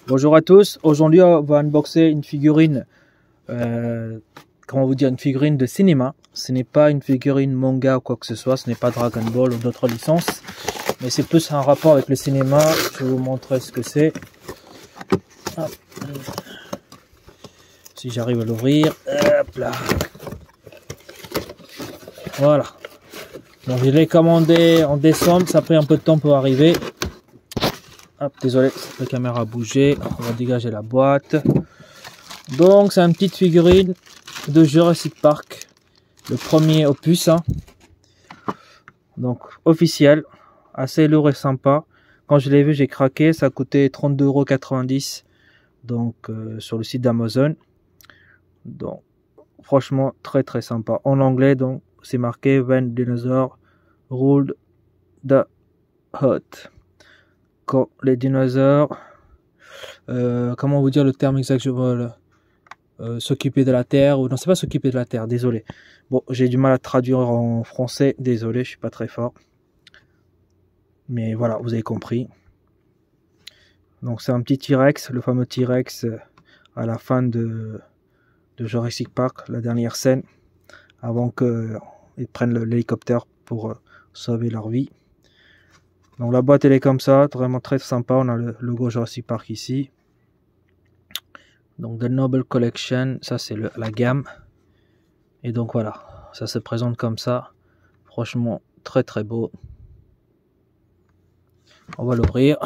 Bonjour à tous, aujourd'hui on va unboxer une figurine, comment vous dire, une figurine de cinéma. Ce n'est pas une figurine manga ou quoi que ce soit, ce n'est pas Dragon Ball ou d'autres licences, mais c'est plus un rapport avec le cinéma. Je vais vous montrer ce que c'est. Si j'arrive à l'ouvrir, hop là. Voilà. Donc je l'ai commandé en décembre, ça a pris un peu de temps pour arriver. Hop, désolé, la caméra a bougé, on va dégager la boîte. Donc c'est une petite figurine de Jurassic Park, le premier opus, hein. Donc officiel, assez lourd et sympa. Quand je l'ai vu, j'ai craqué, ça a coûté 32,90 €, donc sur le site d'Amazon. Donc franchement très sympa. En anglais, donc c'est marqué When Dinosaurs Ruled the Earth. Quand les dinosaures, comment vous dire le terme exact, s'occuper de la terre, ou non, c'est pas s'occuper de la terre, désolé. Bon, j'ai du mal à traduire en français, désolé, je suis pas très fort. Mais voilà, vous avez compris. Donc c'est un petit T-Rex, le fameux T-Rex à la fin de Jurassic Park, la dernière scène, avant qu'ils prennent l'hélicoptère pour sauver leur vie. Donc la boîte elle est comme ça, vraiment très sympa. On a le logo Jurassic Park ici. Donc The Noble Collection, ça c'est la gamme. Et donc voilà, ça se présente comme ça. Franchement très beau. On va l'ouvrir.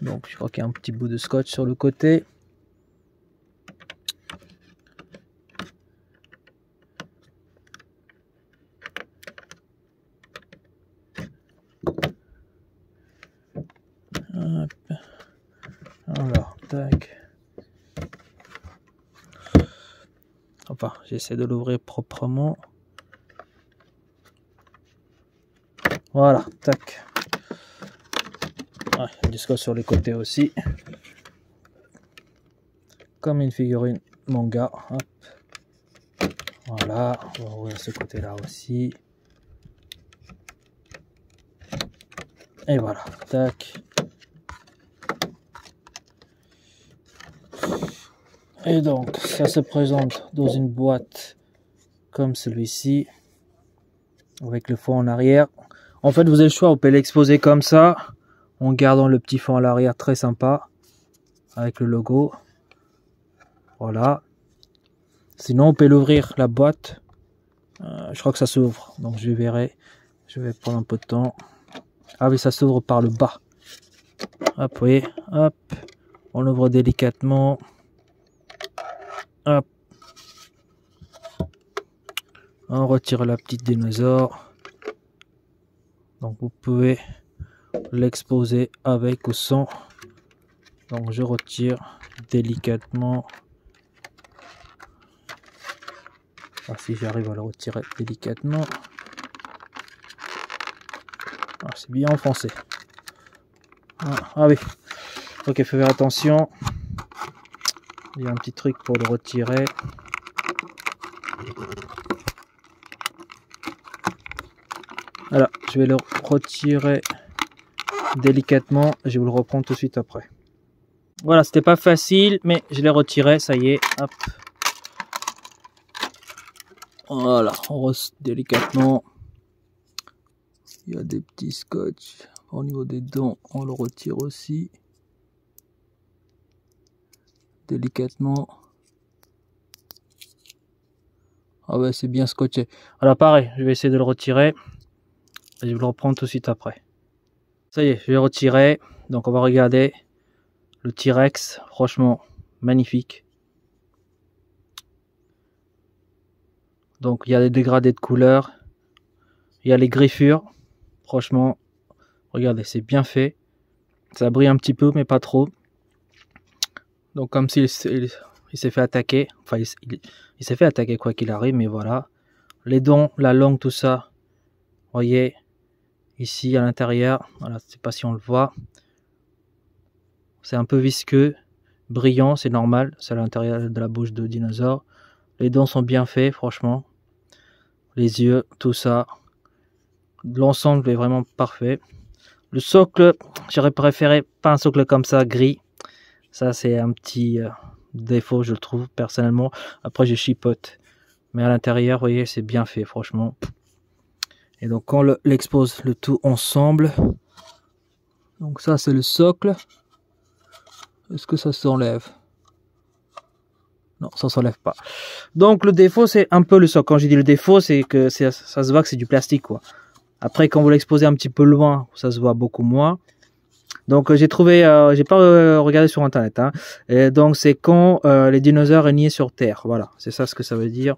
Donc je crois qu'il y a un petit bout de scotch sur le côté. Hop. Alors, tac. Enfin, j'essaie de l'ouvrir proprement. Voilà, tac. Ouais, il y a du scotch sur les côtés aussi. Comme une figurine manga. Hop. Voilà, on va ouvrir ce côté-là aussi. Et voilà, tac. Et donc, ça se présente dans une boîte comme celui-ci, avec le fond en arrière. En fait, vous avez le choix, vous pouvez l'exposer comme ça, en gardant le petit fond à l'arrière, très sympa, avec le logo. Voilà. Sinon, on peut l'ouvrir, la boîte. Je crois que ça s'ouvre, donc je verrai. Je vais prendre un peu de temps. Ah oui, ça s'ouvre par le bas. Hop, vous voyez, hop. On ouvre délicatement. Hop. On retire la petite dinosaure. Donc vous pouvez l'exposer avec ou sans. Donc je retire délicatement. Ah, si j'arrive à le retirer délicatement. Ah, c'est bien enfoncé. Ah oui. Ok, il faut faire attention. Il y a un petit truc pour le retirer. Voilà, je vais le retirer délicatement. Je vous le reprends tout de suite après. Voilà, c'était pas facile, mais je l'ai retiré, ça y est. Hop. Voilà, on rose délicatement. Il y a des petits scotch au niveau des dents, on le retire aussi. Délicatement. Ah ouais, c'est bien scotché. Alors pareil, je vais essayer de le retirer. Et je vais le reprendre tout de suite après. Ça y est, je l'ai retiré. Donc on va regarder le T-Rex. Franchement, magnifique. Donc il y a des dégradés de couleurs. Il y a les griffures. Franchement, regardez, c'est bien fait. Ça brille un petit peu, mais pas trop. Donc comme s'il s'est fait attaquer. Enfin, il s'est fait attaquer quoi qu'il arrive, mais voilà. Les dents, la langue, tout ça. Voyez, ici à l'intérieur. Voilà, je sais pas si on le voit. C'est un peu visqueux, brillant, c'est normal. C'est à l'intérieur de la bouche de dinosaure. Les dents sont bien faits, franchement. Les yeux, tout ça. L'ensemble est vraiment parfait. Le socle, j'aurais préféré pas un socle comme ça, gris. Ça, c'est un petit défaut, je le trouve, personnellement. Après, je chipote. Mais à l'intérieur, vous voyez, c'est bien fait, franchement. Et donc, quand on l'expose le tout ensemble. Donc ça, c'est le socle. Est-ce que ça s'enlève? Non, ça s'enlève pas. Donc, le défaut, c'est un peu le socle. Quand je dis le défaut, c'est que ça se voit que c'est du plastique, quoi. Après, quand vous l'exposez un petit peu loin, ça se voit beaucoup moins. Donc, j'ai trouvé, j'ai pas regardé sur internet, hein. Et donc, c'est quand les dinosaures régnaient sur Terre. Voilà, c'est ça ce que ça veut dire.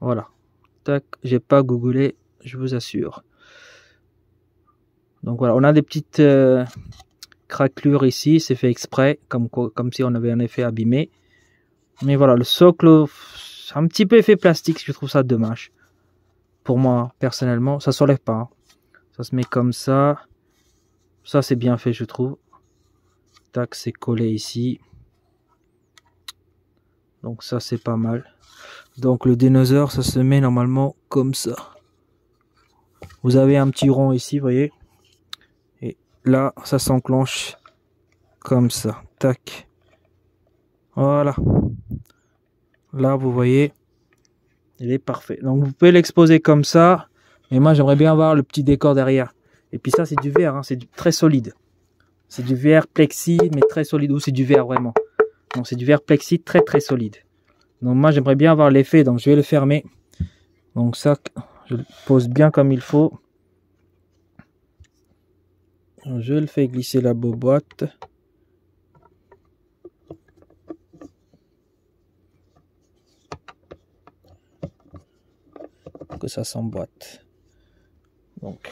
Voilà. Tac, j'ai pas googlé, je vous assure. Donc voilà, on a des petites craquelures ici, c'est fait exprès, comme si on avait un effet abîmé. Mais voilà, le socle, un petit peu effet plastique, je trouve ça dommage. Pour moi, personnellement, ça s'enlève pas, hein. Ça se met comme ça. Ça, c'est bien fait, je trouve. Tac, c'est collé ici. Donc ça, c'est pas mal. Donc le dinosaure, ça se met normalement comme ça. Vous avez un petit rond ici, vous voyez. Et là, ça s'enclenche comme ça. Tac. Voilà. Là, vous voyez, il est parfait. Donc vous pouvez l'exposer comme ça. Mais moi, j'aimerais bien voir le petit décor derrière. Et puis ça, c'est du verre, hein, c'est très solide. C'est du verre plexi, mais très solide. Ou c'est du verre vraiment. Donc c'est du verre plexi très très solide. Donc moi, j'aimerais bien avoir l'effet. Donc je vais le fermer. Donc ça, je le pose bien comme il faut. Je le fais glisser la boîte. Que ça s'emboîte. Donc,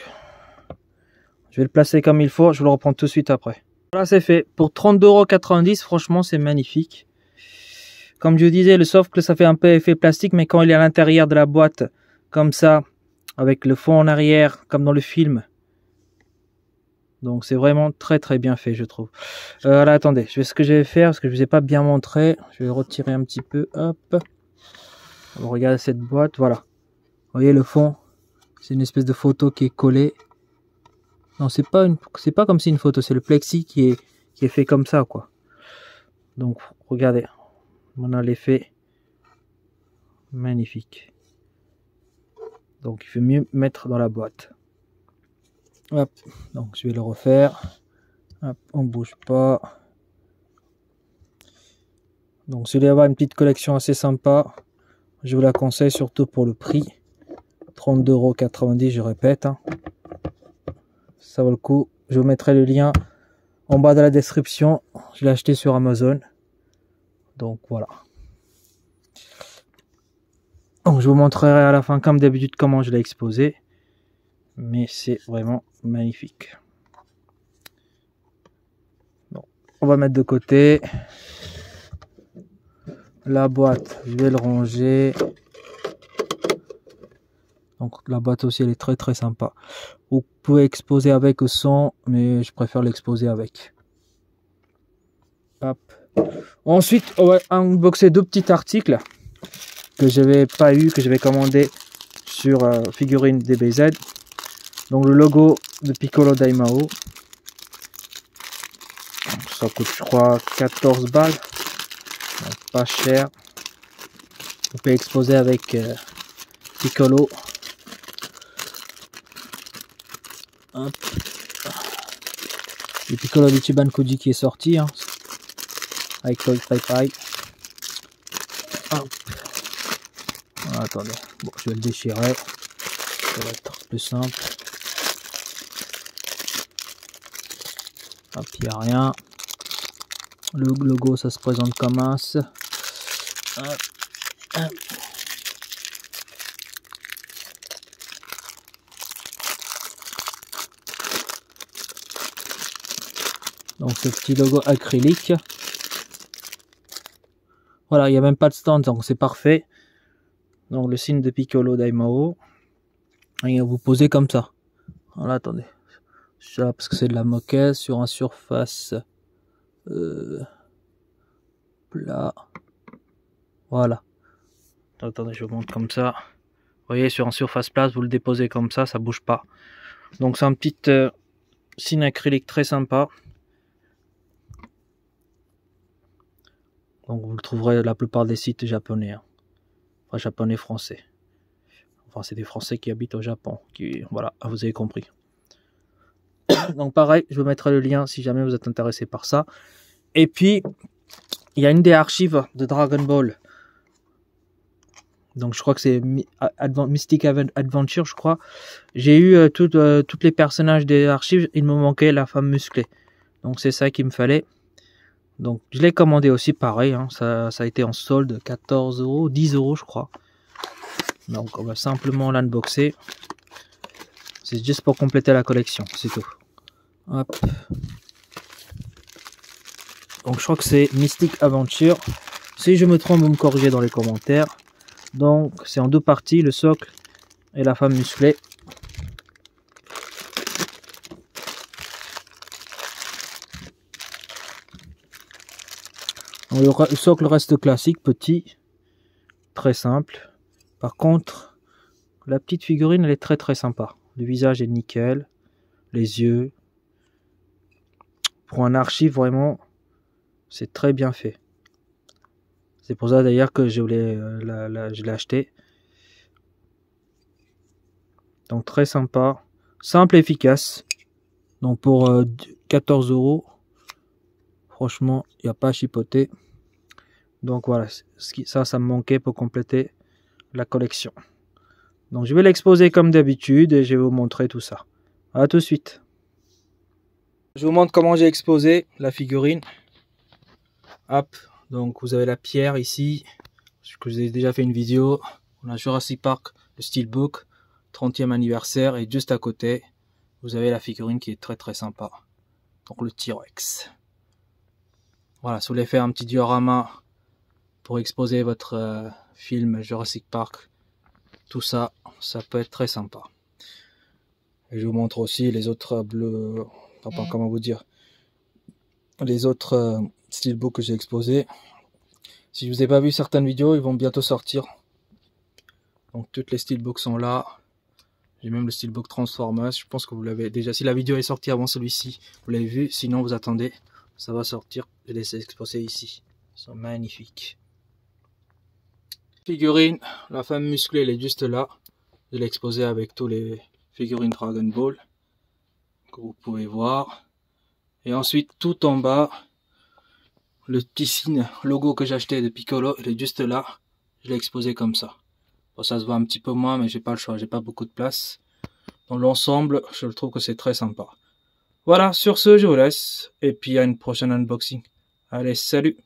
je vais le placer comme il faut. Je vais le reprendre tout de suite après. Voilà, c'est fait. Pour 32,90 €, franchement, c'est magnifique. Comme je disais, le socle, ça fait un peu effet plastique, mais quand il est à l'intérieur de la boîte, comme ça, avec le fond en arrière, comme dans le film. Donc, c'est vraiment très très bien fait, je trouve. Là, attendez, ce que je vais faire, parce que je ne vous ai pas bien montré. Je vais retirer un petit peu. Hop. On va regarder cette boîte. Voilà. Vous voyez le fond, c'est une espèce de photo qui est collée. Non, c'est pas comme si une photo, c'est le plexi qui est fait comme ça, quoi. Donc, regardez, on a l'effet magnifique. Donc, il faut mieux mettre dans la boîte. Hop, donc je vais le refaire. Hop, on bouge pas. Donc, si vous voulez avoir une petite collection assez sympa, je vous la conseille surtout pour le prix. 32,90 €, je répète, hein. Ça vaut le coup. Je vous mettrai le lien en bas de la description. Je l'ai acheté sur Amazon. Donc voilà. Donc je vous montrerai à la fin comme d'habitude comment je l'ai exposé. Mais c'est vraiment magnifique. Bon, on va mettre de côté. La boîte, je vais le ranger. Donc la boîte aussi, elle est très très sympa. Vous pouvez exposer avec ou sans, mais je préfère l'exposer avec. Hop. Ensuite, on va unboxer deux petits articles que j'avais pas eu, que j'avais commandé sur Figurine DBZ. Donc le logo de Piccolo Daimao. Ça coûte, je crois, 14 balles. Donc, pas cher. Vous pouvez exposer avec Piccolo. Hop. Le Piccolo d'Ichiban Koji qui est sorti, hein, avec Toy Pai. Hop. Ah, attendez, bon, je vais le déchirer, ça va être plus simple. Hop, il n'y a rien. Le logo, ça se présente comme un. Hop. Hop. Donc ce petit logo acrylique. Voilà, il n'y a même pas de stand, donc c'est parfait. Donc le signe de Piccolo Daimao. Et vous posez comme ça. Voilà, attendez. Ça, parce que c'est de la moquette sur un surface plat. Voilà. Attendez, je vous montre comme ça. Vous voyez, sur un surface plate, vous le déposez comme ça bouge pas. Donc c'est un petit Signe acrylique très sympa. Donc vous le trouverez la plupart des sites japonais. Hein. Enfin, japonais, français. Enfin, c'est des Français qui habitent au Japon. Voilà, vous avez compris. Donc pareil, je vous mettrai le lien si jamais vous êtes intéressé par ça. Et puis, il y a une des archives de Dragon Ball. Donc je crois que c'est Mystic Adventure, je crois. J'ai eu tous les personnages des archives. Il me manquait la femme musclée. Donc c'est ça qu'il me fallait. Donc je l'ai commandé aussi pareil. Hein, ça a été en solde 14 €, 10 € je crois. Donc on va simplement l'unboxer. C'est juste pour compléter la collection, c'est tout. Hop. Donc je crois que c'est Mystic Adventure. Si je me trompe, vous me corrigez dans les commentaires. Donc c'est en deux parties, le socle et la femme musclée. Donc, le socle reste classique, petit, très simple. Par contre, la petite figurine, elle est très sympa. Le visage est nickel, les yeux. Pour un archive, vraiment, c'est très bien fait. C'est pour ça d'ailleurs que je l'ai acheté. Donc très sympa, simple et efficace. Donc pour 14 €, franchement, il n'y a pas à chipoter. Donc voilà, ça me manquait pour compléter la collection. Donc je vais l'exposer comme d'habitude et je vais vous montrer tout ça. À tout de suite. Je vous montre comment j'ai exposé la figurine. Hop, donc vous avez la pierre ici. Je vous ai déjà fait une vidéo. On a Jurassic Park, le Steelbook, 30e anniversaire. Et juste à côté, vous avez la figurine qui est très sympa. Donc le T-Rex. Voilà, si vous voulez faire un petit diorama pour exposer votre film Jurassic Park, tout ça, ça peut être très sympa. Et je vous montre aussi les autres bleus, enfin, comment vous dire, les autres steelbooks que j'ai exposés. Si je vous ai pas vu certaines vidéos, ils vont bientôt sortir. Donc toutes les steelbooks sont là. J'ai même le steelbook Transformers. Je pense que vous l'avez déjà. Si la vidéo est sortie avant celui-ci, vous l'avez vu. Sinon, vous attendez. Ça va sortir. Je les ai exposés ici. Ils sont magnifiques. Figurine, la femme musclée, elle est juste là. Je l'ai exposée avec tous les figurines Dragon Ball que vous pouvez voir. Et ensuite, tout en bas, le petit signe logo que j'ai acheté de Piccolo, il est juste là. Je l'ai exposé comme ça. Bon, ça se voit un petit peu moins, mais j'ai pas le choix, j'ai pas beaucoup de place. Dans l'ensemble, je trouve que c'est très sympa. Voilà, sur ce, je vous laisse. Et puis à une prochaine unboxing. Allez, salut!